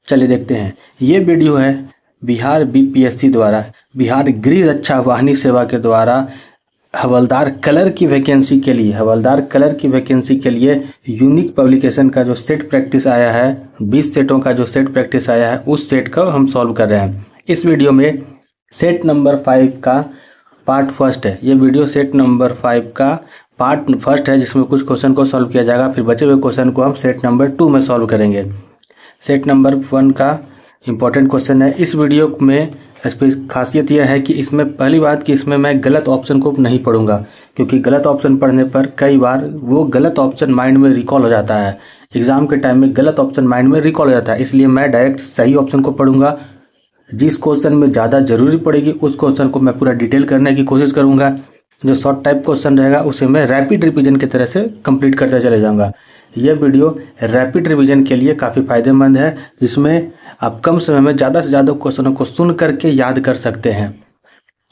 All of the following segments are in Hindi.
चलिए देखते हैं। ये वीडियो है बिहार बीपीएससी द्वारा बिहार गृह रक्षा वाहिनी सेवा के द्वारा हवलदार कलर की वैकेंसी के लिए यूनिक पब्लिकेशन का जो सेट प्रैक्टिस आया है, 20 सेटों का जो सेट प्रैक्टिस आया है, उस सेट को हम सॉल्व कर रहे हैं। इस वीडियो में सेट नंबर 5 का पार्ट फर्स्ट है। ये वीडियो सेट नंबर 5 का पार्ट फर्स्ट है, जिसमें कुछ क्वेश्चन को सॉल्व किया जाएगा, फिर बचे हुए क्वेश्चन को हम सेट नंबर 2 में सॉल्व करेंगे। सेट नंबर 1 का इम्पोर्टेंट क्वेश्चन है। इस वीडियो में खासियत यह है कि इसमें पहली बात कि इसमें मैं गलत ऑप्शन को नहीं पढ़ूंगा, क्योंकि गलत ऑप्शन पढ़ने पर कई बार वो गलत ऑप्शन माइंड में रिकॉल हो जाता है। एग्जाम के टाइम में गलत ऑप्शन माइंड में रिकॉल हो जाता है, इसलिए मैं डायरेक्ट सही ऑप्शन को पढ़ूंगा। जिस क्वेश्चन में ज़्यादा जरूरी पड़ेगी उस क्वेश्चन को मैं पूरा डिटेल करने की कोशिश करूंगा। जो शॉर्ट टाइप क्वेश्चन रहेगा उसे मैं रैपिड रिवीजन की तरह से कंप्लीट करते चले जाऊंगा। यह वीडियो रैपिड रिवीजन के लिए काफ़ी फायदेमंद है, जिसमें आप कम समय में ज़्यादा से ज़्यादा क्वेश्चनों को सुन करके याद कर सकते हैं।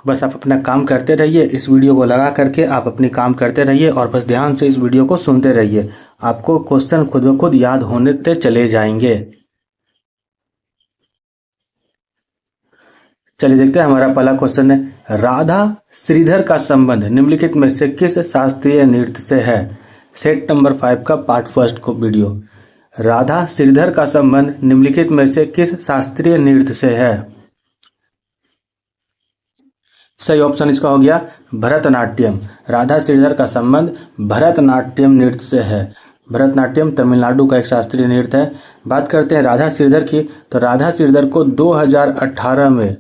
बस आप अपना काम करते रहिए, इस वीडियो को लगा करके आप अपनी काम करते रहिए और बस ध्यान से इस वीडियो को सुनते रहिए। आपको क्वेश्चन खुद ब खुद याद होने चले जाएंगे। चलिए देखते हैं। हमारा पहला क्वेश्चन है, राधा श्रीधर का संबंध निम्नलिखित में से किस शास्त्रीय नृत्य से है? सेट नंबर 5 का पार्ट फर्स्ट को वीडियो। राधा श्रीधर का संबंध निम्नलिखित में से किस शास्त्रीय नृत्य से है? सही ऑप्शन इसका हो गया भरतनाट्यम। राधा श्रीधर का संबंध भरतनाट्यम नृत्य से है। भरतनाट्यम तमिलनाडु का एक शास्त्रीय नृत्य है। बात करते हैं राधा श्रीधर की, तो राधा श्रीधर को 2018 में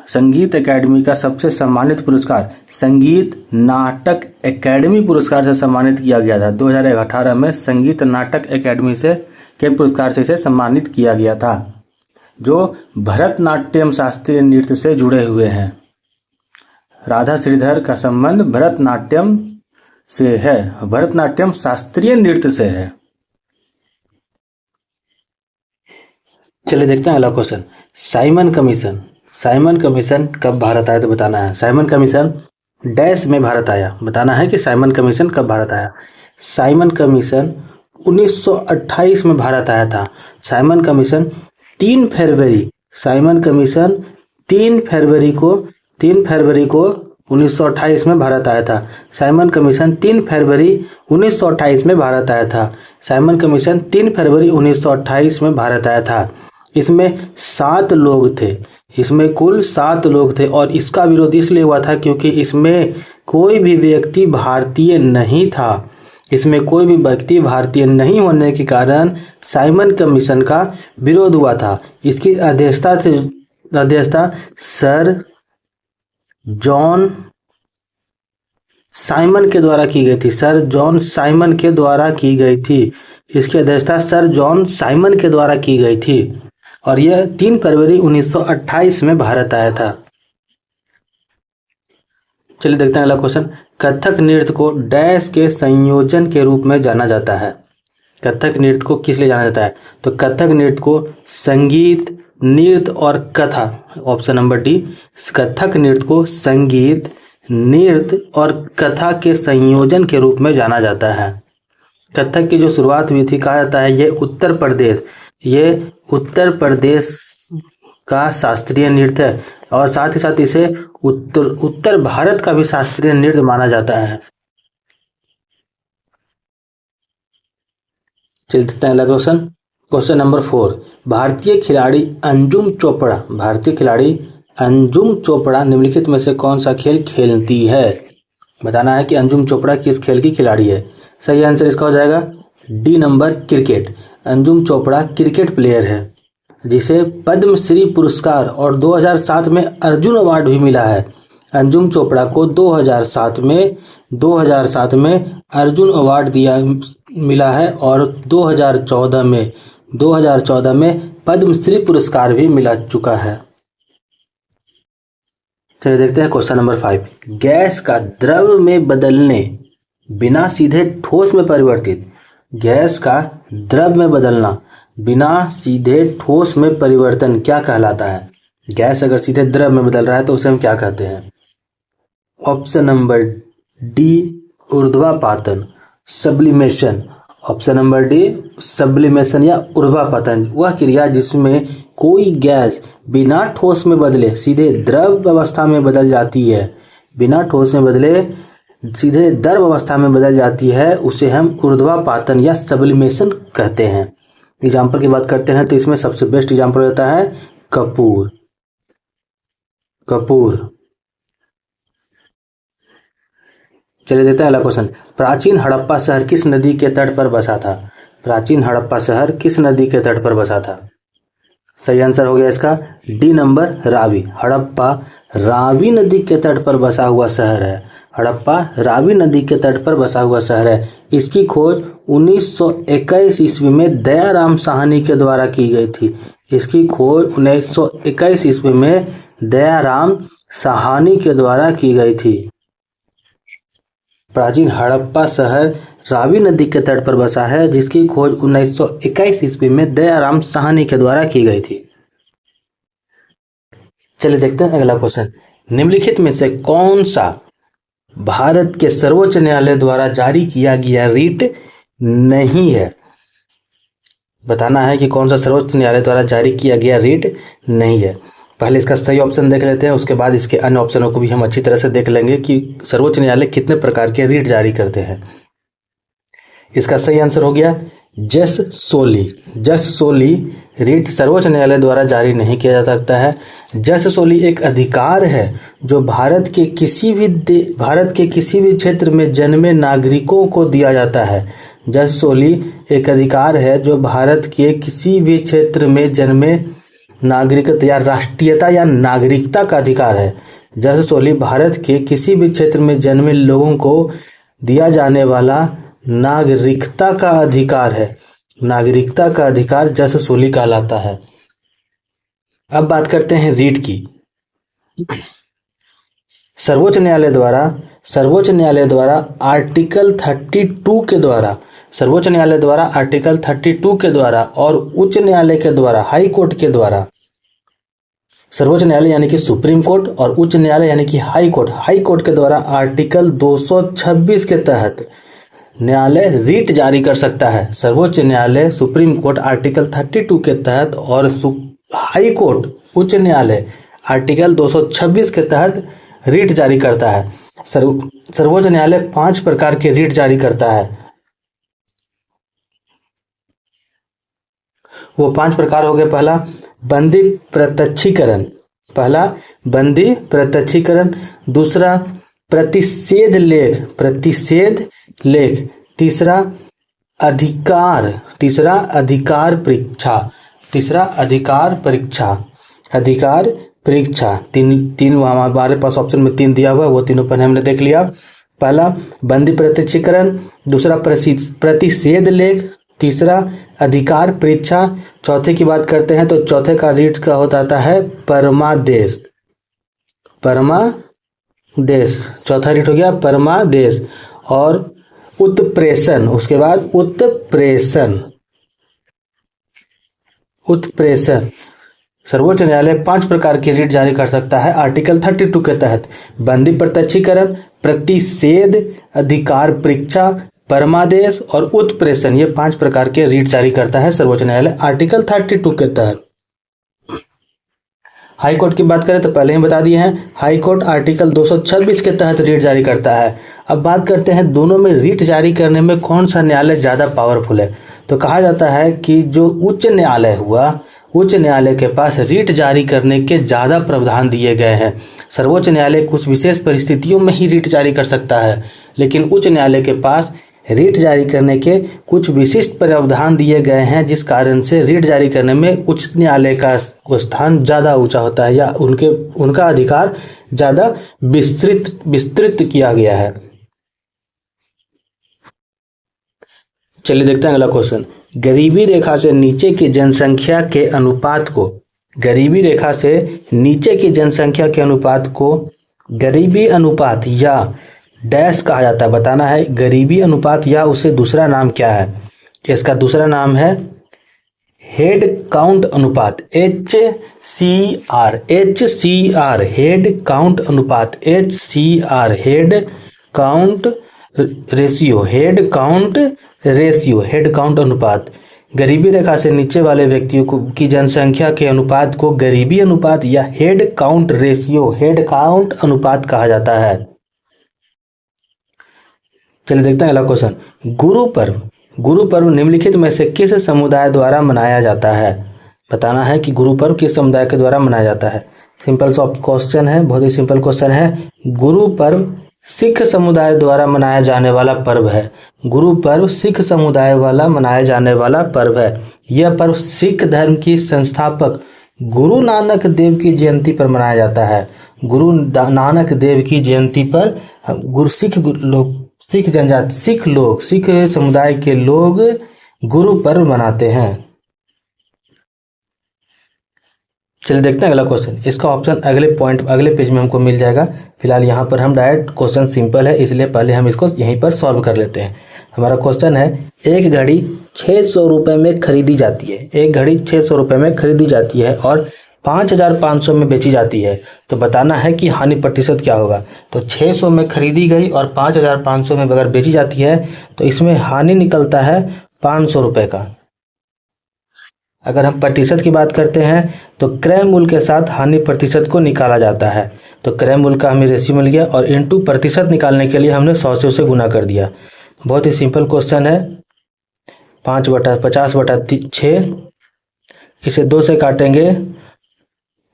संगीत एकेडमी का सबसे सम्मानित पुरस्कार संगीत नाटक एकेडमी पुरस्कार से सम्मानित किया गया था। 2018 में संगीत नाटक एकेडमी से के पुरस्कार से इसे सम्मानित किया गया था, जो भरतनाट्यम शास्त्रीय नृत्य से जुड़े हुए हैं। राधा श्रीधर का संबंध भरतनाट्यम से है, भरतनाट्यम शास्त्रीय नृत्य से है। चलिए देखते हैं अगला क्वेश्चन। साइमन कमीशन कब भारत आया तो बताना है। साइमन कमीशन डैश में भारत आया, बताना है कि साइमन कमीशन कब भारत आया। साइमन कमीशन 1928 में भारत आया था। साइमन कमीशन 3 फरवरी को 1928 में भारत आया था। साइमन कमीशन 3 फरवरी 1928 में भारत आया था। साइमन कमीशन 3 फरवरी 1928 में भारत आया था। इसमें 7 लोग थे, इसमें कुल 7 लोग थे और इसका विरोध इसलिए हुआ था क्योंकि इसमें कोई भी व्यक्ति भारतीय नहीं था। इसमें कोई भी व्यक्ति भारतीय नहीं होने के कारण साइमन कमीशन का विरोध हुआ था। इसकी अध्यक्षता सर जॉन साइमन के द्वारा की गई थी। सर जॉन साइमन के द्वारा की गई थी। इसकी अध्यक्षता सर जॉन साइमन के द्वारा की गई थी और यह 3 फरवरी 1928 में भारत आया था। चलिए देखते हैं अगला क्वेश्चन। कथक नृत्य को डैश के संयोजन के रूप में जाना जाता है। कथक नृत्य को किस लिए जाना जाता है? तो कथक नृत्य को संगीत, नृत्य और कथा, ऑप्शन नंबर डी। कथक नृत्य को संगीत, नृत्य और कथा के संयोजन के रूप में जाना जाता है। कथक की जो शुरुआत हुई थी, कहा जाता है ये उत्तर प्रदेश का शास्त्रीय नृत्य है और साथ ही साथ इसे उत्तर भारत का भी शास्त्रीय नृत्य माना जाता है। चलते हैं अगला क्वेश्चन। Question number 4। भारतीय खिलाड़ी अंजुम चोपड़ा निम्नलिखित में से कौन सा खेल खेलती है? बताना है कि अंजुम चोपड़ा किस खेल की खिलाड़ी है। सही आंसर इसका हो जाएगा D number, cricket. Anjum Chopra cricket player है, जिसे पद्मश्री पुरस्कार और 2007 में अर्जुन अवार्ड भी मिला है। अंजुम चोपड़ा को 2007 में अर्जुन अवार्ड मिला है और 2014 में पद्मश्री पुरस्कार भी मिला चुका है। चलिए देखते हैं क्वेश्चन नंबर 5। गैस का द्रव में बदलने बिना सीधे ठोस में परिवर्तित। गैस का द्रव में बदलना बिना सीधे ठोस में परिवर्तन क्या कहलाता है? गैस अगर सीधे द्रव में बदल रहा है तो उसे हम क्या कहते हैं? ऑप्शन नंबर डी ऊर्ध्वापातन, sublimation. Option number D sublimation या ऊर्ध्वापतन, वह क्रिया जिसमें कोई गैस बिना ठोस में बदले सीधे द्रव अवस्था में बदल जाती है, बिना ठोस में बदले सीधे द्रव अवस्था में बदल जाती है, उसे हम ऊर्ध्वापातन या सब्लिमेशन कहते हैं। एग्जाम्पल की बात करते हैं तो इसमें सबसे बेस्ट एग्जाम्पल होता है कपूर। चलिए देखते हैं अगला क्वेश्चन। प्राचीन हड़प्पा शहर किस नदी के तट पर बसा था? प्राचीन हड़प्पा शहर किस नदी के तट पर बसा था? सही आंसर हो गया इसका डी नंबर रावी। हड़प्पा रावी नदी के तट पर बसा हुआ शहर है। हड़प्पा रावी नदी के तट पर बसा हुआ शहर है। इसकी खोज 1921 ईस्वी में दयाराम साहनी के द्वारा की गई थी। इसकी खोज 1921 ईस्वी में दयाराम साहनी के द्वारा की गई थी। प्राचीन हड़प्पा शहर रावी नदी के तट पर बसा है, जिसकी खोज 1921 ईस्वी में दयाराम साहनी के द्वारा की गई थी। चलिए देखते हैं अगला क्वेश्चन। निम्नलिखित में से कौन सा भारत के सर्वोच्च न्यायालय द्वारा जारी किया गया रिट नहीं है? बताना है कि कौन सा सर्वोच्च न्यायालय द्वारा जारी किया गया रिट नहीं है। पहले इसका सही ऑप्शन देख लेते हैं, उसके बाद इसके अन्य ऑप्शनों को भी हम अच्छी तरह से देख लेंगे कि सर्वोच्च न्यायालय कितने प्रकार के रिट जारी करते हैं। इसका सही आंसर हो गया जस सोली। जस सोली रिट सर्वोच्च न्यायालय द्वारा जारी नहीं किया जा सकता है। जस सोली एक अधिकार है जो भारत के किसी भी क्षेत्र में जन्मे नागरिकों को दिया जाता है। जस सोली एक अधिकार है जो भारत के किसी भी क्षेत्र में जन्मे नागरिकता या राष्ट्रीयता या नागरिकता का अधिकार है। जस सोली भारत के किसी भी क्षेत्र में जन्मे लोगों को दिया जाने वाला नागरिकता का अधिकार है। नागरिकता का अधिकार जस सोली कहलाता है। अब बात करते हैं रीट की। सर्वोच्च न्यायालय द्वारा आर्टिकल 32 के द्वारा, सर्वोच्च न्यायालय द्वारा आर्टिकल 32 के द्वारा और उच्च न्यायालय के द्वारा, हाई कोर्ट के द्वारा, सर्वोच्च न्यायालय यानी कि सुप्रीम कोर्ट और उच्च न्यायालय यानी कि हाई कोर्ट के द्वारा आर्टिकल 226 के तहत न्यायालय रीट जारी कर सकता है। सर्वोच्च न्यायालय सुप्रीम कोर्ट आर्टिकल 32 के तहत और हाई कोर्ट उच्च न्यायालय आर्टिकल 226 के तहत रीट जारी करता है। सर्वोच्च न्यायालय 5 प्रकार के रीट जारी करता है। वो 5 प्रकार हो गए। पहला बंदी प्रत्यक्षीकरण, दूसरा प्रतिषेध लेख, तीसरा अधिकार परीक्षा, तीन हमारे पास ऑप्शन में 3 दिया हुआ है, वो तीनों पर हमने देख लिया। पहला बंदी प्रत्यक्षीकरण, दूसरा प्रतिषेध लेख, तीसरा अधिकार परीक्षा। चौथे की बात करते हैं तो चौथे का रीट का होता है परमादेश। चौथा रीट हो गया परमादेश। और उत्प्रेषण, उसके बाद उत्प्रेषण। सर्वोच्च न्यायालय 5 प्रकार की रीट जारी कर सकता है आर्टिकल 32 के तहत। बंदी प्रत्यक्षीकरण, प्रतिषेध, अधिकार परीक्षा, परमादेश और उत्प्रेषण, ये 5 प्रकार के रीट जारी करता है सर्वोच्च न्यायालय आर्टिकल 32 के तहत। हाई कोर्ट की बात करें तो पहले ही बता दिए हैं, हाई कोर्ट आर्टिकल 226 के तहत रीट जारी करता है। अब बात करते हैं दोनों में रीट जारी करने में कौन सा न्यायालय ज़्यादा पावरफुल है। तो कहा जाता है कि जो उच्च न्यायालय हुआ, उच्च न्यायालय के पास रीट जारी करने के ज़्यादा प्रावधान दिए गए हैं। सर्वोच्च न्यायालय कुछ विशेष परिस्थितियों में ही रीट जारी कर सकता है, लेकिन उच्च न्यायालय के पास रीट जारी करने के कुछ विशिष्ट प्रावधान दिए गए हैं, जिस कारण से रीट जारी करने में उच्च न्यायालय का स्थान ज़्यादा ऊंचा होता है या उनका अधिकार ज़्यादा विस्तृत किया गया है। चलिए देखते हैं अगला क्वेश्चन। गरीबी रेखा से नीचे की जनसंख्या के अनुपात को, गरीबी अनुपात या डैश कहा जाता है। बताना है गरीबी अनुपात या उसे दूसरा नाम क्या है। इसका दूसरा नाम है हेड काउंट अनुपात, HCR, हेड काउंट अनुपात, HCR, head count ratio, head count ratio, head count अनुपात। गरीबी रेखा से नीचे वाले व्यक्तियों को की जनसंख्या के अनुपात को गरीबी अनुपात या head count ratio, head count अनुपात कहा जाता है। चलिए देखते हैं अगला क्वेश्चन। गुरु पर्व, गुरु पर्व निम्नलिखित में से किस समुदाय द्वारा मनाया जाता है? बताना है कि गुरु पर्व किस समुदाय के द्वारा मनाया जाता है। सिंपल सा क्वेश्चन है, बहुत ही सिंपल क्वेश्चन है। गुरु पर्व सिख समुदाय द्वारा मनाया जाने वाला पर्व है। गुरु पर्व सिख समुदाय वाला मनाया जाने वाला पर्व है। यह पर्व सिख धर्म की संस्थापक गुरु नानक देव की जयंती पर मनाया जाता है। गुरु नानक देव की जयंती पर सिख जनजाति, सिख समुदाय के लोग गुरु पर्व मनाते हैं। चलिए देखते हैं अगला क्वेश्चन। इसका ऑप्शन अगले पेज में हमको मिल जाएगा। फिलहाल यहाँ पर हम डायरेक्ट, क्वेश्चन सिंपल है इसलिए पहले हम इसको यहीं पर सॉल्व कर लेते हैं। हमारा क्वेश्चन है, एक घड़ी 600 रुपये में खरीदी जाती है। एक घड़ी 600 रुपये में खरीदी जाती है और 5500 में बेची जाती है, तो बताना है कि हानि प्रतिशत क्या होगा। तो 600 में खरीदी गई और 5500 में अगर बेची जाती है तो इसमें हानि निकलता है 500 रुपये का। अगर हम प्रतिशत की बात करते हैं तो क्रय मूल्य के साथ हानि प्रतिशत को निकाला जाता है। तो क्रय मूल्य का हमें रेशियो मिल गया और इनटू प्रतिशत निकालने के लिए हमने 100 से उसे गुना कर दिया। बहुत ही सिंपल क्वेश्चन है। 5/50/6, इसे 2 से काटेंगे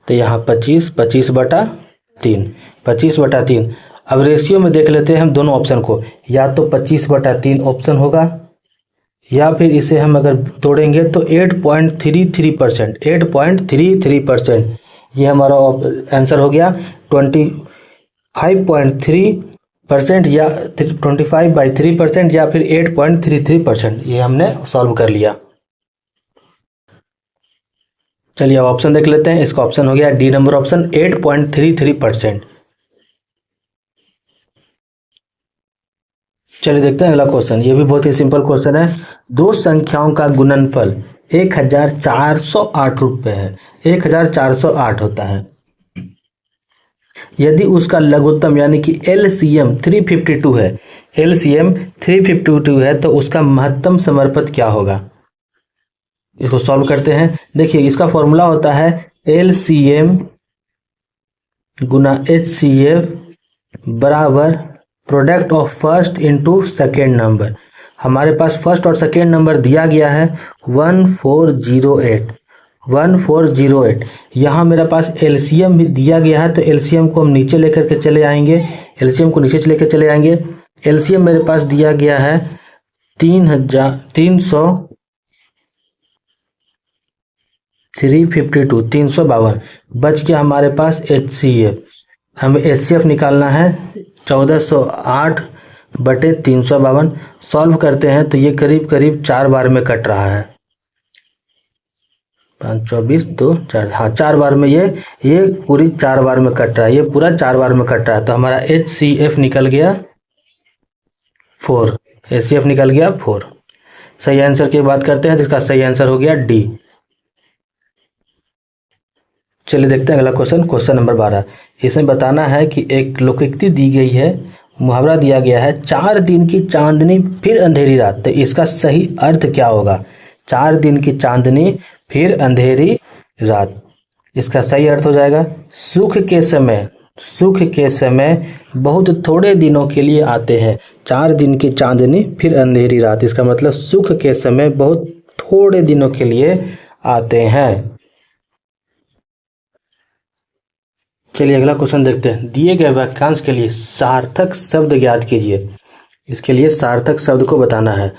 तो यहाँ 25, 25/3, 25/3। अब रेशियो में देख लेते हैं हम दोनों ऑप्शन को, या तो 25/3 ऑप्शन होगा या फिर इसे हम अगर तोड़ेंगे तो 8.33%, 8.33%। ये हमारा आंसर हो गया। 25.3% या 25/3% या फिर 8.33%। ये हमने सॉल्व कर लिया। चलिए अब ऑप्शन देख लेते हैं। इसका ऑप्शन हो गया डी नंबर ऑप्शन, 8.33%। चलिए देखते हैं अगला क्वेश्चन। ये भी बहुत ही सिंपल क्वेश्चन है। दो संख्याओं का गुणनफल 1408 रुपये है। 1408 होता है। यदि उसका लघुत्तम यानी कि LCM 352 है, LCM 352 है, तो उसका महत्तम समर्पित क्या होगा? इसको सॉल्व करते हैं। देखिए इसका फॉर्मूला होता है LCM गुना HCF बराबर product of first into second number. हमारे पास फर्स्ट और सेकेंड नंबर दिया गया है 1408। यहाँ मेरे पास LCM भी दिया गया है, तो LCM को हम नीचे लेकर के चले आएंगे। LCM को नीचे लेकर चले आएंगे। LCM मेरे पास दिया गया है 352। बच गया हमारे पास HCF। हमें HCF निकालना है 1408/352। सॉल्व करते हैं तो ये करीब करीब 4 बार में कट रहा है। 5, 24, 2, 4, हाँ 4 बार में ये पूरी 4 बार में कट रहा है। ये पूरा 4 बार में कट रहा है। तो हमारा HCF निकल गया 4। HCF निकल गया 4। सही आंसर की बात करते हैं, जिसका सही आंसर हो गया डी। चलिए देखते हैं अगला क्वेश्चन, क्वेश्चन नंबर 12। इसमें बताना है कि एक लोकोक्ति दी गई है, मुहावरा दिया गया है, 4 दिन की चांदनी फिर अंधेरी रात। तो इसका सही अर्थ क्या होगा? 4 दिन की चांदनी फिर अंधेरी रात। इसका सही अर्थ हो जाएगा सुख के समय बहुत थोड़े दिनों के लिए आते हैं। 4 दिन की चांदनी फिर अंधेरी रात, इसका मतलब सुख के समय बहुत थोड़े दिनों के लिए आते हैं। चलिए अगला क्वेश्चन देखते हैं। दिए गए वाक्यांश के लिए सार्थक शब्द ज्ञात कीजिए। इसके लिए सार्थक शब्द को बताना है।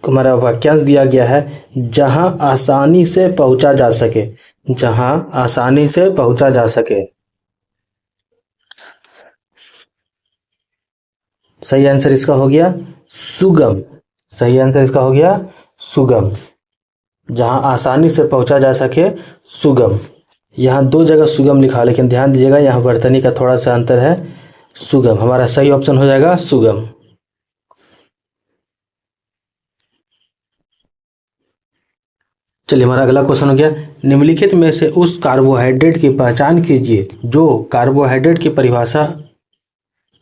हमारा वाक्यांश दिया गया है, जहां आसानी से पहुंचा जा सके। जहां आसानी से पहुंचा जा सके। सही आंसर इसका हो गया सुगम। सही आंसर इसका हो गया सुगम। जहां आसानी से पहुंचा जा सके, सुगम। यहाँ 2 जगह सुगम लिखा, लेकिन ध्यान दीजिएगा यहाँ वर्तनी का थोड़ा सा अंतर है। सुगम हमारा सही ऑप्शन हो जाएगा सुगम। चलिए हमारा अगला क्वेश्चन हो गया, निम्नलिखित में से उस कार्बोहाइड्रेट की पहचान कीजिए जो कार्बोहाइड्रेट की परिभाषा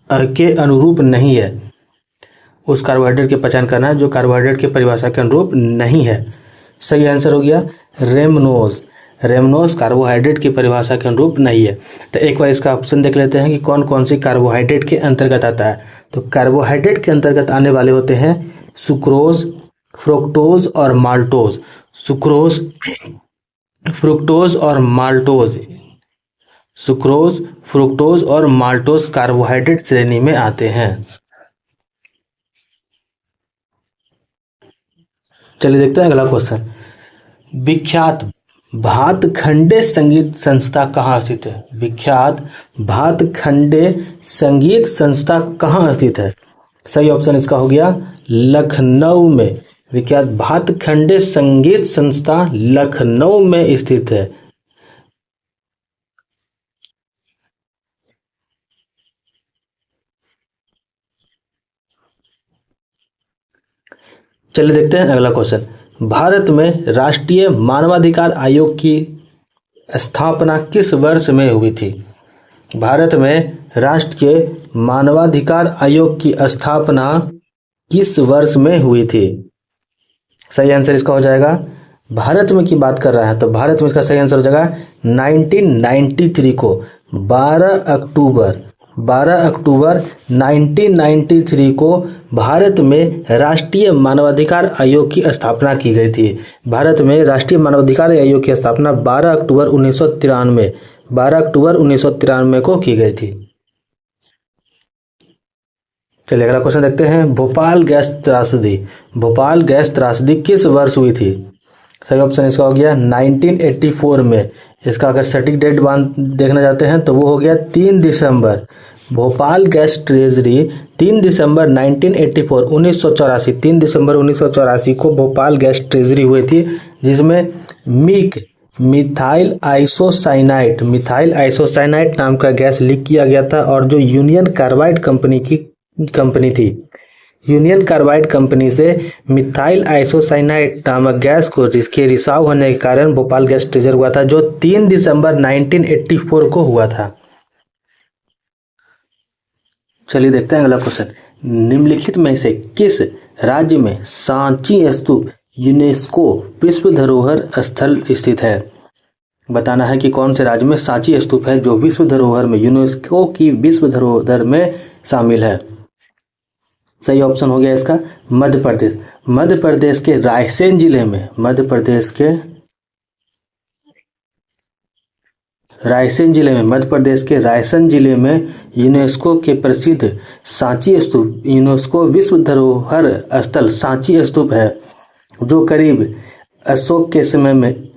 के अनुरूप नहीं है। उस कार्बोहाइड्रेट की पहचान करना है जो कार्बोहाइड्रेट की परिभाषा के अनुरूप नहीं है। सही आंसर हो गया रेमनोज। रेमनोज कार्बोहाइड्रेट की परिभाषा के अनुरूप नहीं है। तो एक बार इसका ऑप्शन देख लेते हैं कि कौन कौन सी कार्बोहाइड्रेट के अंतर्गत आता है। तो कार्बोहाइड्रेट के अंतर्गत आने वाले होते हैं सुक्रोज, फ्रुक्टोज और माल्टोज। सुक्रोज, फ्रुक्टोज और माल्टोज, सुक्रोज, फ्रुक्टोज और माल्टोज कार्बोहाइड्रेट श्रेणी में आते हैं। चलिए देखते हैं अगला क्वेश्चन। विख्यात भातखंडे संगीत संस्था कहाँ स्थित है? विख्यात भातखंडे संगीत संस्था कहाँ स्थित है? सही ऑप्शन इसका हो गया लखनऊ में। विख्यात भातखंडे संगीत संस्था लखनऊ में स्थित है। चलिए देखते हैं अगला क्वेश्चन। भारत में राष्ट्रीय मानवाधिकार आयोग की स्थापना किस वर्ष में हुई थी? भारत में राष्ट्रीय मानवाधिकार आयोग की स्थापना किस वर्ष में हुई थी? सही आंसर इसका हो जाएगा, भारत में की बात कर रहा है तो भारत में इसका सही आंसर हो जाएगा 1993 को। 12 अक्टूबर 1993 को भारत में राष्ट्रीय मानवाधिकार आयोग की स्थापना की गई थी। भारत में राष्ट्रीय मानवाधिकार आयोग की स्थापना 12 अक्टूबर 1993 को की गई थी। चलिए अगला क्वेश्चन देखते हैं। भोपाल गैस त्रासदी, भोपाल गैस त्रासदी किस वर्ष हुई थी? सही ऑप्शन इसका हो गया 1984 में। इसका अगर सटीक डेट देखना चाहते हैं तो वो हो गया 3 दिसंबर। भोपाल गैस ट्रेजरी 3 दिसंबर 1984 1984 3 दिसंबर 1984 को भोपाल गैस ट्रेजरी हुई थी, जिसमें मिथाइल आइसोसाइनाइट नाम का गैस लीक किया गया था और जो यूनियन कार्बाइड कंपनी थी, यूनियन कार्बाइड कंपनी से मिथाइल आइसोसाइनाइट नामक गैस को जिसके रिसाव होने के कारण भोपाल गैस ट्रेजर हुआ था, जो 3 दिसंबर 1984 को हुआ था। चलिए देखते हैं अगला क्वेश्चन। निम्नलिखित में से किस राज्य में सांची स्तूप यूनेस्को विश्व धरोहर स्थल स्थित है? बताना है कि कौन से राज्य में सांची स्तूप है जो विश्व धरोहर में, यूनेस्को की विश्व धरोहर में शामिल है। सही ऑप्शन हो गया इसका मध्य प्रदेश। मध्य प्रदेश के रायसेन जिले में, मध्य प्रदेश के रायसेन जिले में यूनेस्को के प्रसिद्ध सांची स्तूप, यूनेस्को विश्व धरोहर स्थल सांची स्तूप है, जो करीब अशोक के समय में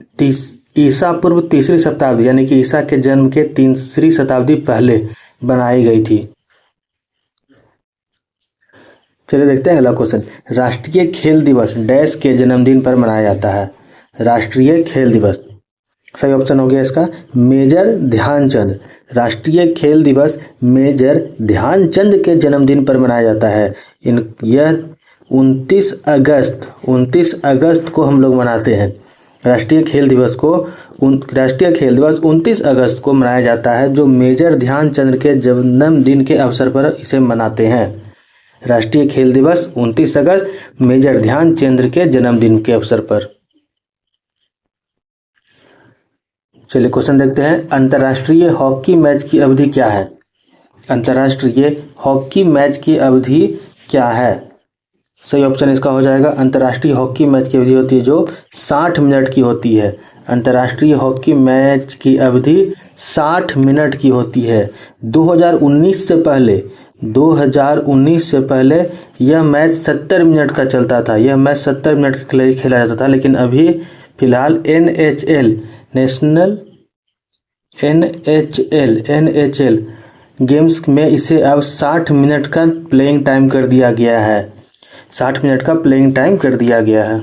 ईसा पूर्व 3री शताब्दी यानी कि ईसा के जन्म के 3री शताब्दी पहले बनाई गई थी। चलिए देखते हैं अगला क्वेश्चन। राष्ट्रीय खेल दिवस डैश के जन्मदिन पर मनाया जाता है? राष्ट्रीय खेल दिवस, सही ऑप्शन हो गया इसका मेजर ध्यानचंद। राष्ट्रीय खेल दिवस मेजर ध्यानचंद के जन्मदिन पर मनाया जाता है। यह 29 अगस्त को हम लोग मनाते हैं। राष्ट्रीय खेल दिवस 29 अगस्त को मनाया जाता है, जो मेजर ध्यानचंद के जन्मदिन के अवसर पर इसे मनाते हैं। राष्ट्रीय खेल दिवस 29 अगस्त मेजर ध्यानचंद के जन्मदिन के अवसर पर। चलिए क्वेश्चन देखते हैं। अंतर्राष्ट्रीय हॉकी मैच की अवधि क्या है? अंतर्राष्ट्रीय हॉकी मैच की अवधि क्या है? सही ऑप्शन इसका हो जाएगा अंतर्राष्ट्रीय हॉकी मैच की अवधि होती है जो 60 मिनट की होती है। अंतर्राष्ट्रीय हॉकी मैच की अवधि 60 मिनट की होती है। 2019 से पहले यह मैच 70 मिनट का चलता था। यह मैच 70 मिनट के लिए खेला जाता था, लेकिन अभी फिलहाल NHL गेम्स में इसे अब 60 मिनट का प्लेइंग टाइम कर दिया गया है। 60 मिनट का प्लेइंग टाइम कर दिया गया है।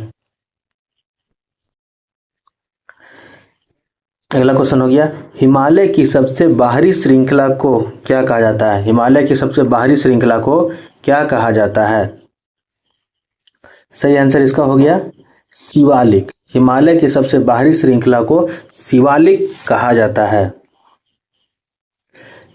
अगला क्वेश्चन हो गया, हिमालय की सबसे बाहरी श्रृंखला को क्या कहा जाता है? हिमालय की सबसे बाहरी श्रृंखला को क्या कहा जाता है? सही आंसर इसका हो गया शिवालिक। हिमालय की सबसे बाहरी श्रृंखला को शिवालिक कहा जाता है।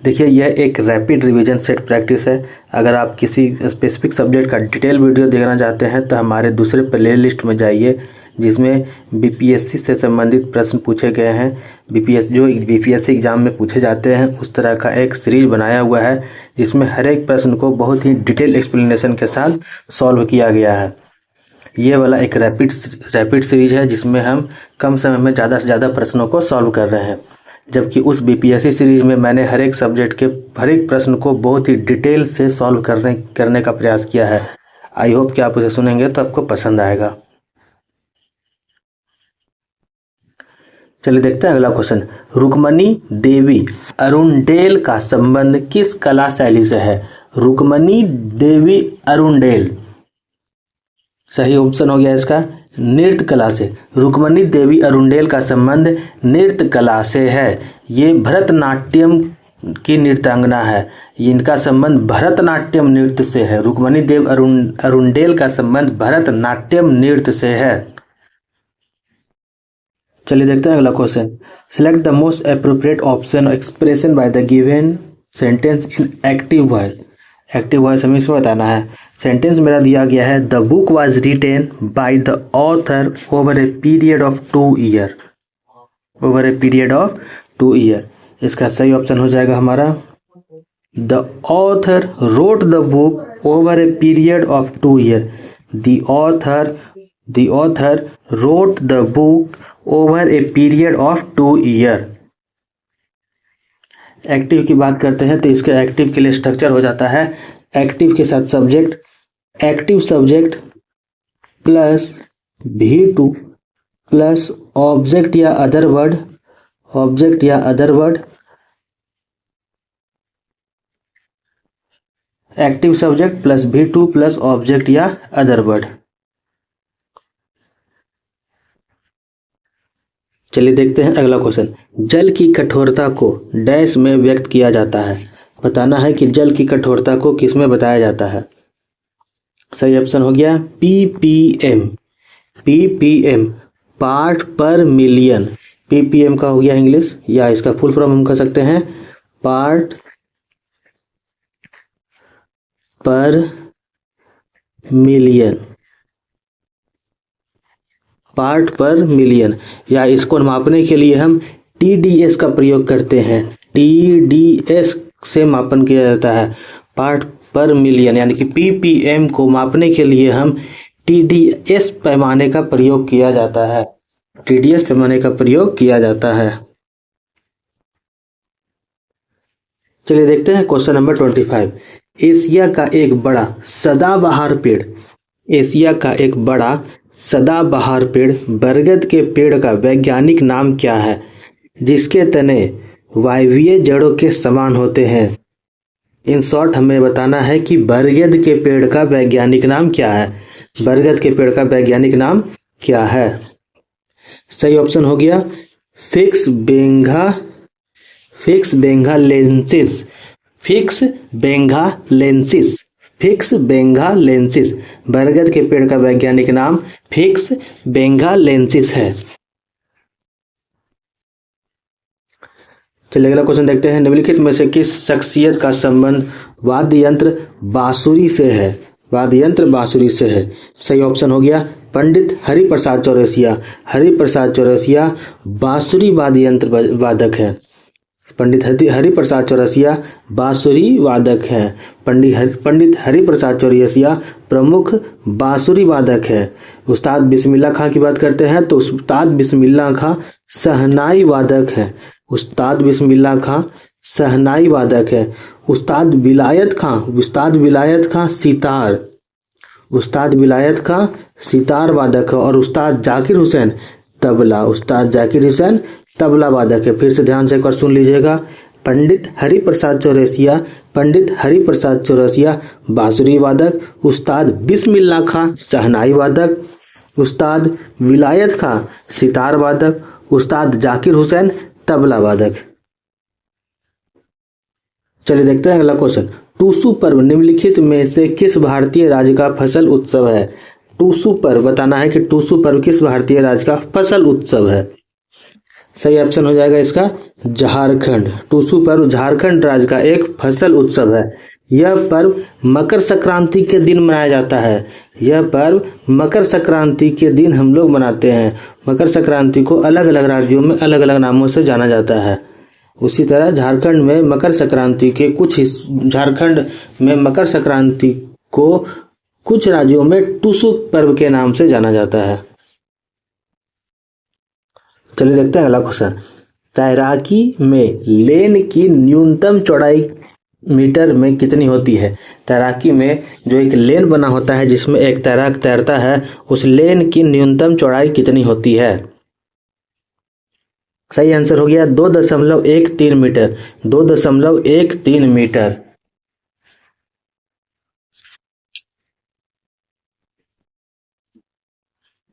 देखिए यह एक रैपिड रिवीजन सेट प्रैक्टिस है। अगर आप किसी स्पेसिफिक सब्जेक्ट का डिटेल वीडियो देखना चाहते हैं तो हमारे दूसरे प्ले लिस्ट में जाइए, जिसमें बीपीएससी से संबंधित प्रश्न पूछे गए हैं। बीपीएससी एग्जाम में पूछे जाते हैं उस तरह का एक सीरीज बनाया हुआ है, जिसमें हर एक प्रश्न को बहुत ही डिटेल एक्सप्लेनेशन के साथ सॉल्व किया गया है। ये वाला एक रैपिड सीरीज है, जिसमें हम कम समय में ज़्यादा से ज़्यादा प्रश्नों को सॉल्व कर रहे हैं। जबकि उस बीपीएससी सीरीज में मैंने हर एक सब्जेक्ट के हर एक प्रश्न को बहुत ही डिटेल से सॉल्व करने का प्रयास किया है। आई होप कि आप उसे सुनेंगे तो आपको पसंद आएगा। चलिए देखते हैं अगला क्वेश्चन। रुक्मणी देवी अरुणडेल का संबंध किस कला शैली से है? रुक्मणी देवी अरुणडेल, सही ऑप्शन हो गया इसका नृत्य कला से। रुक्मणी देवी अरुणडेल का संबंध नृत्य कला से है। ये भरतनाट्यम की नृत्यांगना है। इनका संबंध भरतनाट्यम नृत्य से है। रुक्मणी देवी अरुणडेल का संबंध भरतनाट्यम नृत्य से है। चलिए देखते हैं अगला question. Select the most appropriate option expression by the given sentence in active voice. Active voice हमें इसमें बताना है। सेंटेंस मेरा दिया गया है, the book was written by the author over a period of 2 year. Over a period of 2 year, इसका सही ऑप्शन हो जाएगा हमारा the author wrote the book over a period of 2 year. The author wrote the book over a period of 2 year. Active की बात करते हैं तो इसके एक्टिव के लिए स्ट्रक्चर हो जाता है एक्टिव के साथ subject, active subject plus V2 plus object या अदर वर्ड, ऑब्जेक्ट या other word, active subject plus V2 plus object या अदर वर्ड। चलिए देखते हैं अगला क्वेश्चन। जल की कठोरता को डैश में व्यक्त किया जाता है। बताना है कि जल की कठोरता को किस में बताया जाता है। सही ऑप्शन हो गया ppm। ppm पार्ट पर मिलियन। ppm का हो गया इंग्लिश, या इसका फुल फॉर्म हम कह सकते हैं पार्ट पर मिलियन। पार्ट पर मिलियन, या इसको मापने के लिए हम TDS का प्रयोग करते हैं। TDS से मापन किया जाता है पार्ट पर मिलियन, यानी कि ppm को मापने के लिए हम TDS पैमाने का प्रयोग किया जाता है। TDS पैमाने का प्रयोग किया जाता है। चलिए देखते हैं क्वेश्चन नंबर 25। एशिया का एक बड़ा सदाबहार पेड़, एशिया का एक बड़ा सदाबहार पेड़ बरगद के पेड़ का वैज्ञानिक नाम क्या है, जिसके तने वायवीय जड़ों के समान होते हैं? इन शॉर्ट हमें बताना है कि बरगद के पेड़ का वैज्ञानिक नाम क्या है। बरगद के पेड़ का वैज्ञानिक नाम क्या है? सही ऑप्शन हो गया fix benghalensis. Fix benghalensis. Fix benghalensis. बरगद के पेड़ का वैज्ञानिक नाम फिक्स बेंगालेंसिस है। चलिए अगला क्वेश्चन देखते हैं। निम्नलिखित में से किस शख्सियत का संबंध वाद्य यंत्र बांसुरी से है? वाद्य यंत्र बांसुरी से है। सही ऑप्शन हो गया पंडित हरिप्रसाद चौरसिया। हरिप्रसाद चौरसिया बांसुरी वाद्य यंत्र वादक है। पंडित हरिप्रसाद चौरसिया बांसुरी वादक हैं। पंडित हरिप्रसाद चौरसिया प्रमुख बांसुरी वादक है। उस्ताद बिस्मिल्लाह खां की बात करते हैं तो उस्ताद बिस्मिल्लाह खां शहनाई वादक हैं। उस्ताद बिस्मिल्लाह खां शहनाई वादक है। उस्ताद विलायत खां सितार। उस्ताद विलायत खां सितार वादक है। और उस्ताद जाकिर हुसैन तबला। उस्ताद जाकिर हुसैन तबला वादक है। फिर से ध्यान से एक बार सुन लीजिएगा। पंडित हरिप्रसाद चौरसिया बांसुरी वादक। उस्ताद बिस्मिल्लाह खां शहनाई वादक। उस्ताद विलायत खां सितार वादक। उस्ताद जाकिर हुसैन तबला वादक। चलिए देखते हैं अगला क्वेश्चन। टूसू पर्व निम्नलिखित में से किस भारतीय राज्य का फसल उत्सव है? टूसू पर्व बताना है कि टूसू पर्व किस भारतीय राज्य का फसल उत्सव है। सही ऑप्शन हो जाएगा इसका झारखंड। टूसू पर्व झारखंड राज्य का एक फसल उत्सव है। यह पर्व मकर संक्रांति के दिन मनाया जाता है। यह पर्व मकर संक्रांति के दिन हम लोग मनाते हैं। मकर संक्रांति को अलग अलग राज्यों में अलग अलग नामों से जाना जाता है। उसी तरह झारखंड में मकर संक्रांति के झारखंड में मकर संक्रांति को कुछ राज्यों में टूसू पर्व के नाम से जाना जाता है। चलिए देखते हैं अगला क्वेश्चन। तैराकी में लेन की न्यूनतम चौड़ाई मीटर में कितनी होती है? तैराकी में जो एक लेन बना होता है जिसमें एक तैराक तैरता है, उस लेन की न्यूनतम चौड़ाई कितनी होती है? सही आंसर हो गया 2.13 मीटर। 2.13 मीटर।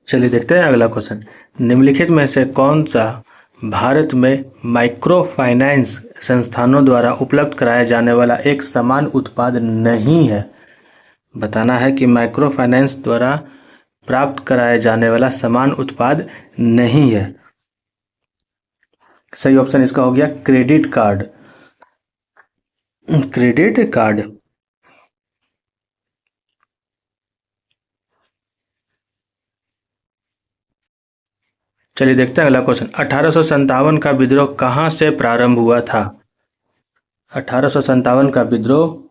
चलिए देखते हैं अगला क्वेश्चन। निम्नलिखित में से कौन सा भारत में माइक्रो फाइनेंस संस्थानों द्वारा उपलब्ध कराया जाने वाला एक समान उत्पाद नहीं है? बताना है कि माइक्रो फाइनेंस द्वारा प्राप्त कराया जाने वाला समान उत्पाद नहीं है। सही ऑप्शन इसका हो गया क्रेडिट कार्ड। Credit card. चलिए देखते हैं अगला क्वेश्चन। 1857 का विद्रोह कहाँ से प्रारंभ हुआ था? 1857 का विद्रोह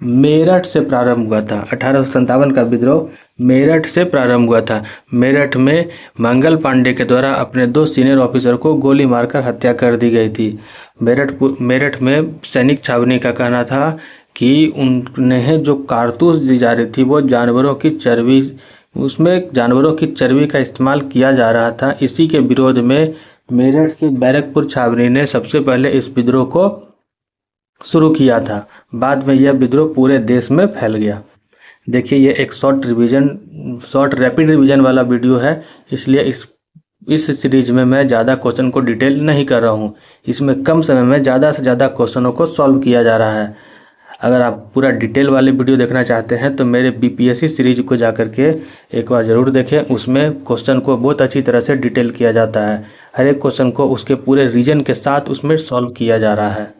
मेरठ से प्रारंभ हुआ था। 1857 का विद्रोह मेरठ से प्रारंभ हुआ था। मेरठ में मंगल पांडे के द्वारा अपने 2 सीनियर ऑफिसर को गोली मारकर हत्या कर दी गई थी। मेरठ में सैनिक छावनी का कहना था कि उन्हें जो कारतूस दी जा रही थी वो जानवरों की चर्बी, उसमें जानवरों की चर्बी का इस्तेमाल किया जा रहा था। इसी के विरोध में मेरठ के बैरकपुर छावनी ने सबसे पहले इस विद्रोह को शुरू किया था। बाद में यह विद्रोह पूरे देश में फैल गया। देखिए ये एक शॉर्ट रैपिड रिवीजन वाला वीडियो है, इसलिए इस सीरीज में मैं ज़्यादा क्वेश्चन को डिटेल नहीं कर रहा हूँ। इसमें कम समय में ज़्यादा से ज़्यादा क्वेश्चनों को सॉल्व किया जा रहा है। अगर आप पूरा डिटेल वाले वीडियो देखना चाहते हैं तो मेरे बीपीएससी सीरीज को जाकर के एक बार ज़रूर देखें। उसमें क्वेश्चन को बहुत अच्छी तरह से डिटेल किया जाता है। हर एक क्वेश्चन को उसके पूरे रीजन के साथ उसमें सॉल्व किया जा रहा है।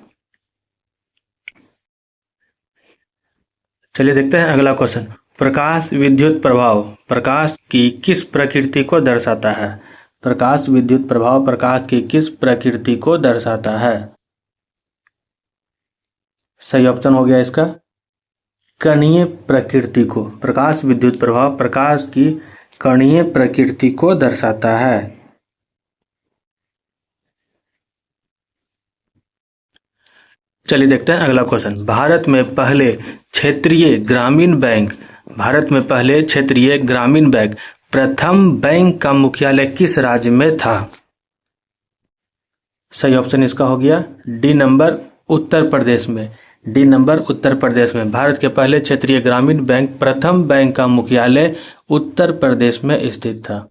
चलिए देखते हैं अगला क्वेश्चन। प्रकाश विद्युत प्रभाव प्रकाश की किस प्रकृति को दर्शाता है? प्रकाश विद्युत प्रभाव प्रकाश की किस प्रकृति को दर्शाता है? सही ऑप्शन हो गया इसका कणीय प्रकृति को। प्रकाश विद्युत प्रभाव प्रकाश की कणीय प्रकृति को दर्शाता है। चलिए देखते हैं अगला क्वेश्चन। भारत में पहले क्षेत्रीय ग्रामीण बैंक प्रथम बैंक का मुख्यालय किस राज्य में था? सही ऑप्शन इसका हो गया डी नंबर उत्तर प्रदेश में। डी नंबर उत्तर प्रदेश में भारत के पहले क्षेत्रीय ग्रामीण बैंक प्रथम बैंक का मुख्यालय उत्तर प्रदेश में स्थित था।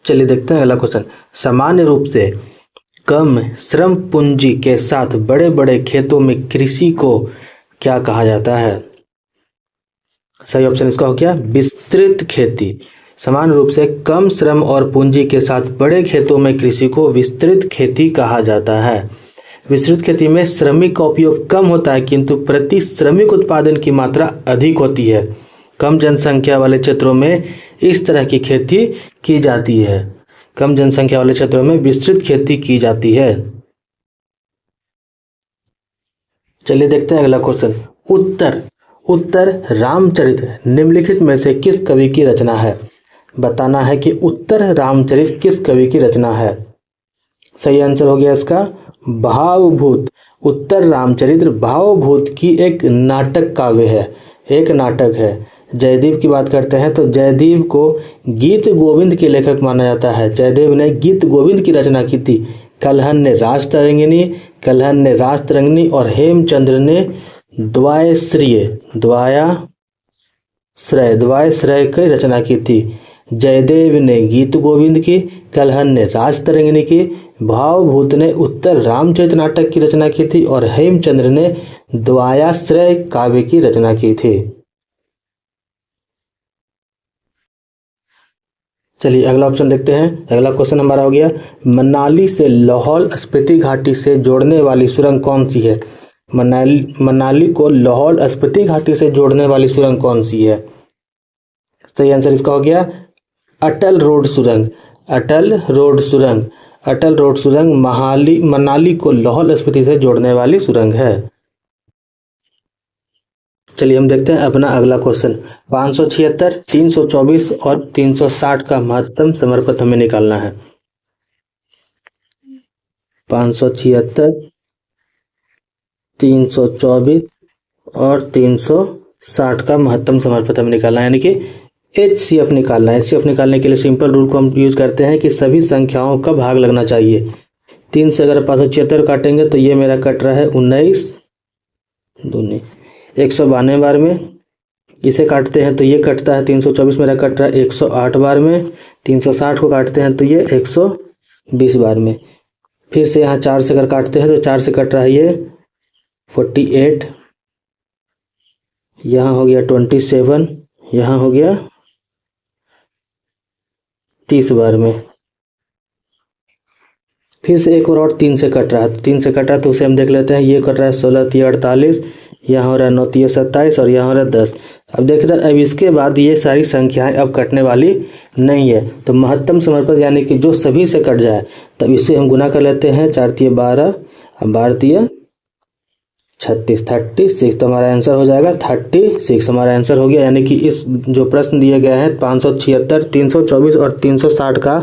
चलिए देखते हैं अगला क्वेश्चन। सामान्य रूप से कम श्रम पूंजी के साथ बड़े बड़े खेतों में कृषि को क्या कहा जाता है? सही ऑप्शन इसका हो गया विस्तृत खेती। सामान्य रूप से कम श्रम और पूंजी के साथ बड़े खेतों में कृषि को विस्तृत खेती कहा जाता है। विस्तृत खेती में श्रमिक का उपयोग कम होता है किंतु प्रति श्रमिक उत्पादन की मात्रा अधिक होती है। कम जनसंख्या वाले क्षेत्रों में इस तरह की खेती की जाती है। कम जनसंख्या वाले क्षेत्रों में विस्तृत खेती की जाती है। चलिए देखते हैं अगला क्वेश्चन। उत्तर रामचरित निम्नलिखित में से किस कवि की रचना है? बताना है कि उत्तर रामचरित किस कवि की रचना है। सही आंसर हो गया इसका भावभूत। उत्तर रामचरित्र भावभूत की एक नाटक काव्य है, एक नाटक है। जयदेव की बात करते हैं तो जयदेव को गीत गोविंद के लेखक माना जाता है। जयदेव ने गीत गोविंद की रचना की थी। कल्हण ने रास तरंगिणी और हेमचंद्र ने द्वायश्रय की रचना की थी। जयदेव ने गीत गोविंद की, कल्हण ने रास तरंगिणी की, भावभूत ने उत्तर रामचरित नाटक की रचना की थी और हेमचंद्र ने द्वायाश्रय काव्य की रचना की थी। चलिए अगला ऑप्शन देखते हैं। अगला क्वेश्चन हमारा हो गया, मनाली से लाहौल स्पीति घाटी से जोड़ने वाली सुरंग कौन सी है? मनाली को लाहौल स्पीति घाटी से जोड़ने वाली सुरंग कौन सी है? सही आंसर इसका हो गया अटल रोड सुरंग। अटल रोड सुरंग, अटल रोड सुरंग मनाली को लाहौल स्पीति से जोड़ने वाली सुरंग है। चलिए हम देखते हैं अपना अगला क्वेश्चन। 576, 324 और 360 का महत्तम समर्पत हमें निकालना है। 576, 324 और 360 का महत्तम समर्पत हमें निकालना है, यानी कि HCF निकालना है। HCF निकालने के लिए सिंपल रूल को हम यूज करते हैं कि सभी संख्याओं का भाग लगना चाहिए। 3 से अगर 576 काटेंगे तो ये मेरा कट रहा है 19 दूनी 192 बार में। इसे काटते हैं तो ये कटता है 324 मेरा कट रहा है 108 बार में। 360 को काटते हैं तो ये 120 बार में। फिर से यहाँ 4 से अगर काटते हैं तो 4 से कट रहा है ये 48, यहाँ हो गया 27, यहाँ हो गया 30 बार में। फिर से एक और 3 से कट रहा है, 3 से कट रहा है तो उसे हम देख लेते हैं। ये कट रहा है 16 3 48, यहाँ हो रहा है 9 3 27 और यहाँ हो रहा है 10। अब देख रहे हैं अब इसके बाद ये सारी संख्याएं अब कटने वाली नहीं है, तो महत्तम समर्पत यानी कि जो सभी से कट जाए तब इससे हम गुना कर लेते हैं। 4 3 12, अब 12 3 36, 36 तो हमारा आंसर हो जाएगा 36 हमारा आंसर हो गया। यानी कि इस जो प्रश्न दिए गए हैं 576, 324 और 360 का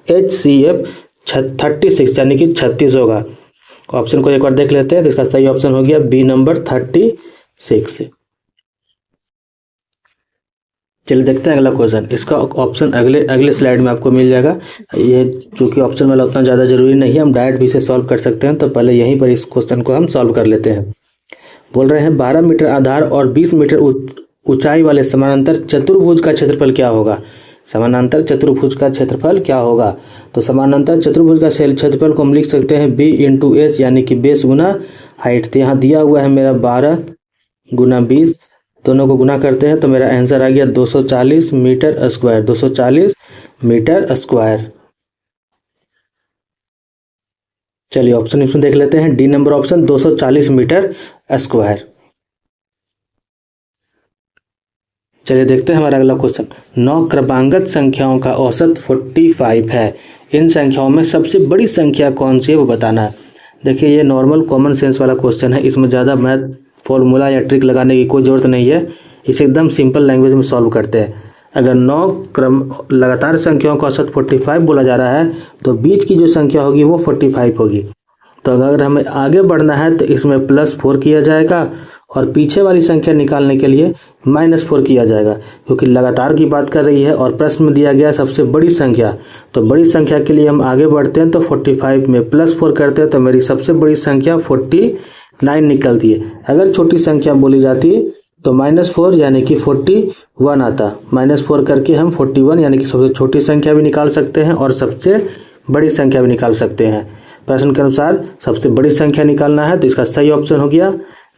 HCF 36 यानी कि 36 होगा। ऑप्शन को एक बार देख लेते हैं तो इसका सही ऑप्शन हो गया बी नंबर 36। चलिए देखते हैं अगला क्वेश्चन। इसका ऑप्शन अगले स्लाइड में आपको मिल जाएगा। ये चूंकि ऑप्शन वाला उतना ज़्यादा जरूरी नहीं है, हम डायरेक्ट भी इसे सॉल्व कर सकते हैं, तो पहले यहीं पर इस क्वेश्चन को हम सॉल्व कर लेते हैं। बोल रहे हैं 12 मीटर आधार और 20 मीटर ऊंचाई वाले समानांतर चतुर्भुज का क्षेत्रफल क्या होगा? समानांतर चतुर्भुज का क्षेत्रफल क्या होगा? तो समानांतर चतुर्भुज का क्षेत्रफल को हम लिख सकते हैं B × H यानी कि बेस गुना हाइट। तो यहाँ दिया हुआ है मेरा 12 गुना 20, दोनों को गुना करते हैं तो मेरा आंसर आ गया 240 मीटर स्क्वायर। 240 metre square. चलिए ऑप्शन इसमें देख लेते हैं। D number option 240 metre square. चलिए देखते हैं हमारा अगला क्वेश्चन। 9 क्रमांगत संख्याओं का औसत 45 है। इन संख्याओं में सबसे बड़ी संख्या कौन सी है वो बताना है। देखिए ये नॉर्मल कॉमन सेंस वाला क्वेश्चन है, इसमें ज़्यादा मैथ फॉर्मूला या ट्रिक लगाने की कोई ज़रूरत नहीं है। इसे एकदम सिंपल लैंग्वेज में सॉल्व करते हैं। अगर 9 लगातार संख्याओं का औसत 45 बोला जा रहा है तो बीच की जो संख्या होगी वो 45 होगी। तो अगर हमें आगे बढ़ना है तो इसमें +4 किया जाएगा और पीछे वाली संख्या निकालने के लिए -4 किया जाएगा, क्योंकि लगातार की बात कर रही है और प्रश्न में दिया गया सबसे बड़ी संख्या। तो बड़ी संख्या के लिए हम आगे बढ़ते हैं तो 45 में +4 करते हैं तो मेरी सबसे बड़ी संख्या 49 निकलती है। अगर छोटी संख्या बोली जाती तो -4 यानी कि 41 आता। -4 करके हम 41 यानी कि सबसे छोटी संख्या भी निकाल सकते हैं और सबसे बड़ी संख्या भी निकाल सकते हैं। प्रश्न के अनुसार सबसे बड़ी संख्या निकालना है तो इसका सही ऑप्शन हो गया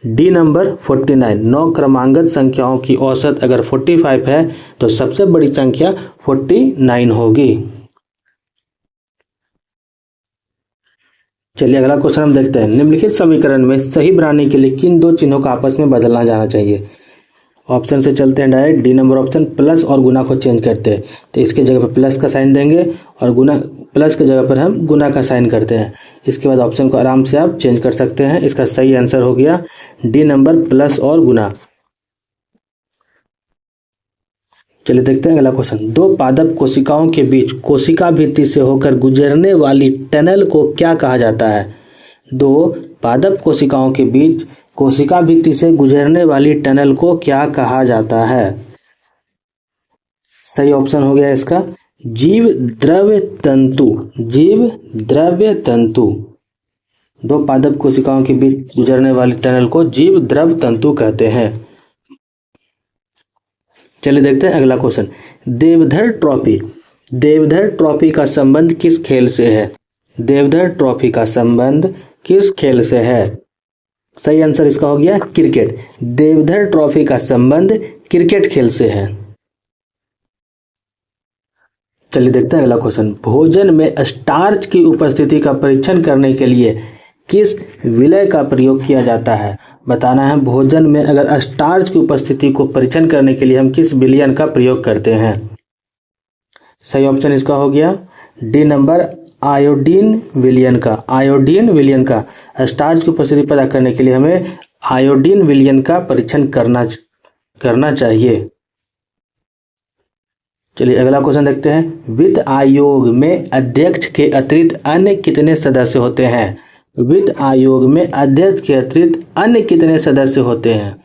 डी नंबर 49। 9 क्रमांगत संख्याओं की औसत अगर 45 है तो सबसे बड़ी संख्या 49 होगी। चलिए अगला क्वेश्चन हम देखते हैं। निम्नलिखित समीकरण में सही बनाने के लिए किन दो चिन्हों का आपस में बदलना जाना चाहिए? ऑप्शन से चलते हैं direct. D number option plus और गुना को चेंज करते हैं, तो इसके जगह पर प्लस का साइन देंगे और गुना प्लस के जगह पर हम गुना का साइन करते हैं। इसके बाद ऑप्शन को आराम से आप चेंज कर सकते हैं। इसका सही आंसर हो गया डी नंबर प्लस और गुना। चलिए देखते हैं अगला क्वेश्चन। 2 पादप कोशिकाओं के बीच कोशिका भित्ति से होकर गुजरने वाली टनल को क्या कहा जाता है? 2 पादप कोशिकाओं के बीच कोशिका भित्ति से गुजरने वाली टनल को क्या कहा जाता है? सही ऑप्शन हो गया इसका जीव द्रव्य तंतु। जीव द्रव्य तंतु। 2 पादप कोशिकाओं के बीच गुजरने वाली टनल को जीव द्रव तंतु कहते हैं। चलिए देखते हैं अगला question. Deodhar trophy. Deodhar trophy का संबंध किस खेल से है? देवधर ट्रॉफी का संबंध किस खेल से है? सही आंसर इसका हो गया क्रिकेट। देवधर ट्रॉफी का संबंध क्रिकेट खेल से है। चलिए देखते हैं अगला क्वेश्चन। भोजन में स्टार्च की उपस्थिति का परीक्षण करने के लिए किस विलय का प्रयोग किया जाता है? बताना है भोजन में अगर स्टार्च की उपस्थिति को परीक्षण करने के लिए हम किस विलयन का प्रयोग करते हैं। सही ऑप्शन इसका हो गया डी नंबर, आयोडीन विलयन का। आयोडीन विलयन का स्टार्च की उपस्थिति पता करने के लिए हमें आयोडीन विलयन का परीक्षण करना चाहिए। चलिए अगला क्वेश्चन देखते हैं। वित्त आयोग में अध्यक्ष के अतिरिक्त अन्य कितने सदस्य होते हैं? वित्त आयोग में अध्यक्ष के अतिरिक्त अन्य कितने सदस्य होते हैं?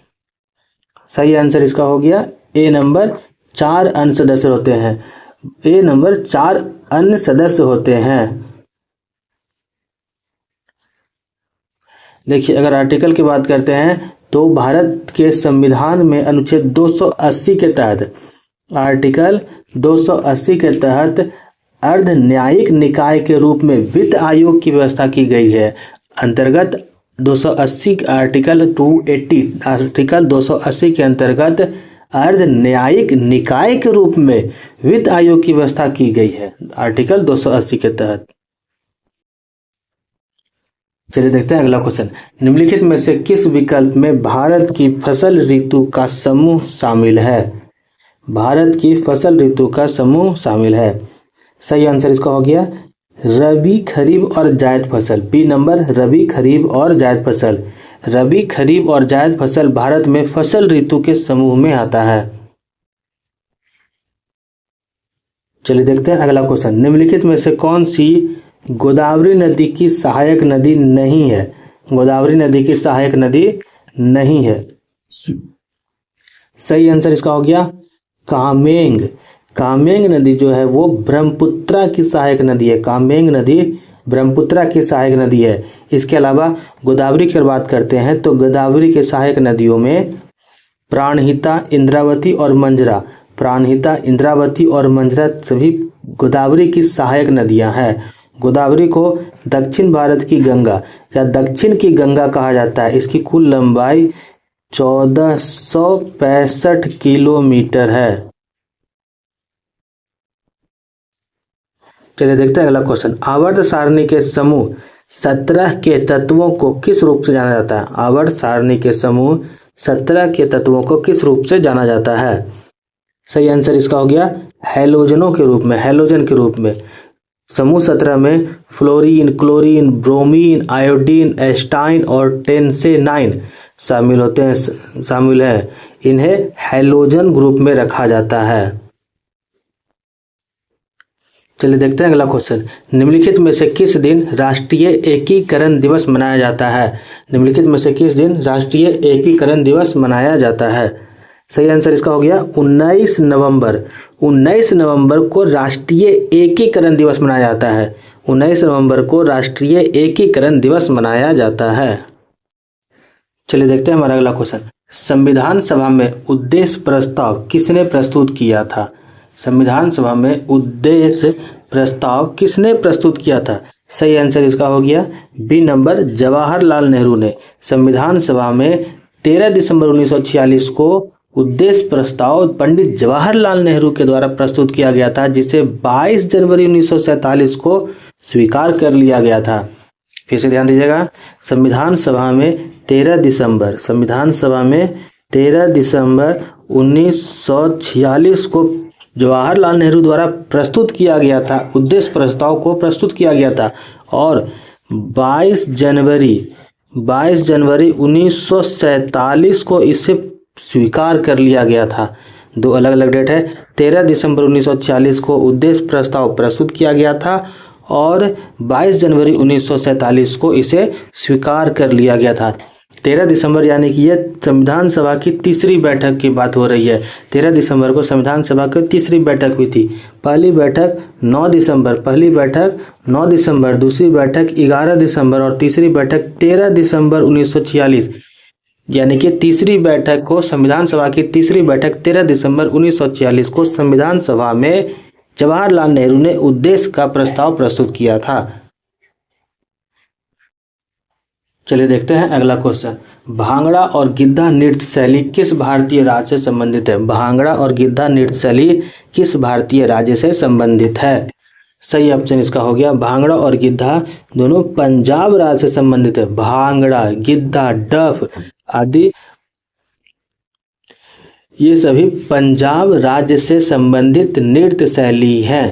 सही आंसर इसका हो गया ए नंबर, 4 अन्य सदस्य होते हैं। ए नंबर 4 अन्य सदस्य होते हैं। देखिए अगर आर्टिकल की बात करते हैं तो भारत के संविधान में अनुच्छेद 280 के तहत, आर्टिकल 280 के तहत अर्ध न्यायिक निकाय के रूप में वित्त आयोग की व्यवस्था की गई है। अंतर्गत 280 आर्टिकल 280 के अंतर्गत अर्ध न्यायिक निकाय के रूप में वित्त आयोग की व्यवस्था की गई है, आर्टिकल 280 के तहत। चलिए देखते हैं अगला क्वेश्चन। निम्नलिखित में से किस विकल्प में भारत की फसल ऋतु का समूह शामिल है? भारत की फसल ऋतु का समूह शामिल है। सही आंसर इसका हो गया रबी, खरीफ और जायद फसल। बी नंबर, रबी, खरीफ और जायद फसल। रबी, खरीफ और जायद फसल भारत में फसल ऋतु के समूह में आता है। चलिए देखते हैं अगला क्वेश्चन। निम्नलिखित में से कौन सी गोदावरी नदी की सहायक नदी नहीं है? गोदावरी नदी की सहायक नदी नहीं है। सही आंसर इसका हो गया कामेंग। कामेंग नदी जो है वो ब्रह्मपुत्रा की सहायक नदी है। कामेंग नदी ब्रह्मपुत्रा की सहायक नदी है। इसके अलावा गोदावरी की बात करते हैं तो गोदावरी के सहायक नदियों में प्राणहिता, इंद्रावती और मंजरा। प्राणहिता, इंद्रावती और मंजरा सभी गोदावरी की सहायक नदियां हैं। गोदावरी को दक्षिण भारत की गंगा या दक्षिण की गंगा कहा जाता है। इसकी कुल लंबाई 1465 किलोमीटर है। चलिए देखते हैं अगला क्वेश्चन। आवर्त सारणी के समूह 17 के तत्वों को किस रूप से जाना जाता है? आवर्त सारणी के समूह 17 के तत्वों को किस रूप से जाना जाता है? सही आंसर इसका हो गया हैलोजनों के रूप में। हैलोजन के रूप में समूह 17 में फ्लोरीन, क्लोरीन, ब्रोमीन, आयोडीन, एस्टाइन और टेंसेनाइन शामिल है। इन्हें हैलोजन ग्रुप में रखा जाता है। चलिए देखते हैं अगला क्वेश्चन। निम्नलिखित में से किस दिन राष्ट्रीय एकीकरण दिवस मनाया जाता है? निम्नलिखित में से किस दिन राष्ट्रीय एकीकरण दिवस मनाया जाता है? सही आंसर इसका हो गया 19 नवंबर। 19 नवंबर को राष्ट्रीय एकीकरण दिवस मनाया जाता है। 19 नवंबर को राष्ट्रीय एकीकरण दिवस मनाया जाता है। चलिए देखते हैं हमारा अगला क्वेश्चन। संविधान सभा में उद्देश्य प्रस्ताव किसने प्रस्तुत किया था? संविधान सभा में उद्देश्य प्रस्ताव किसने प्रस्तुत किया था? सही आंसर इसका हो गया बी नंबर, जवाहरलाल नेहरू ने। संविधान सभा में 13 दिसंबर 1946 को उद्देश्य प्रस्ताव पंडित जवाहरलाल नेहरू के द्वारा प्रस्तुत किया गया था, जिसे 22 जनवरी 1947 को स्वीकार कर लिया गया था। फिर से ध्यान दीजिएगा, संविधान सभा में 13 दिसंबर 1946 को जवाहरलाल नेहरू द्वारा प्रस्तुत किया गया था, उद्देश्य प्रस्ताव को प्रस्तुत किया गया था। और 22 जनवरी 1947 को इसे स्वीकार कर लिया गया था। दो अलग अलग डेट है। 13 दिसंबर 1946 को उद्देश्य प्रस्ताव प्रस्तुत किया गया था और 22 जनवरी 1947 को इसे स्वीकार कर लिया गया था। 13 दिसंबर यानी कि यह संविधान सभा की तीसरी बैठक की बात हो रही है। 13 दिसंबर को संविधान सभा की तीसरी बैठक हुई थी। पहली बैठक 9 दिसंबर, दूसरी बैठक 11 दिसंबर और तीसरी बैठक 13 दिसंबर 1946, यानी कि तीसरी बैठक को, संविधान सभा की तीसरी बैठक 13 दिसंबर 1946 को संविधान सभा में जवाहरलाल नेहरू ने उद्देश्य का प्रस्ताव प्रस्तुत किया था। चलिए देखते हैं अगला क्वेश्चन। भांगड़ा और गिद्धा नृत्य शैली किस भारतीय राज्य से संबंधित है? भांगड़ा और गिद्धा नृत्य शैली किस भारतीय राज्य से संबंधित है? सही ऑप्शन इसका हो गया भांगड़ा और गिद्धा दोनों पंजाब राज्य से संबंधित है। भांगड़ा, गिद्धा, डफ आदि ये सभी पंजाब राज्य से संबंधित नृत्य शैली हैं।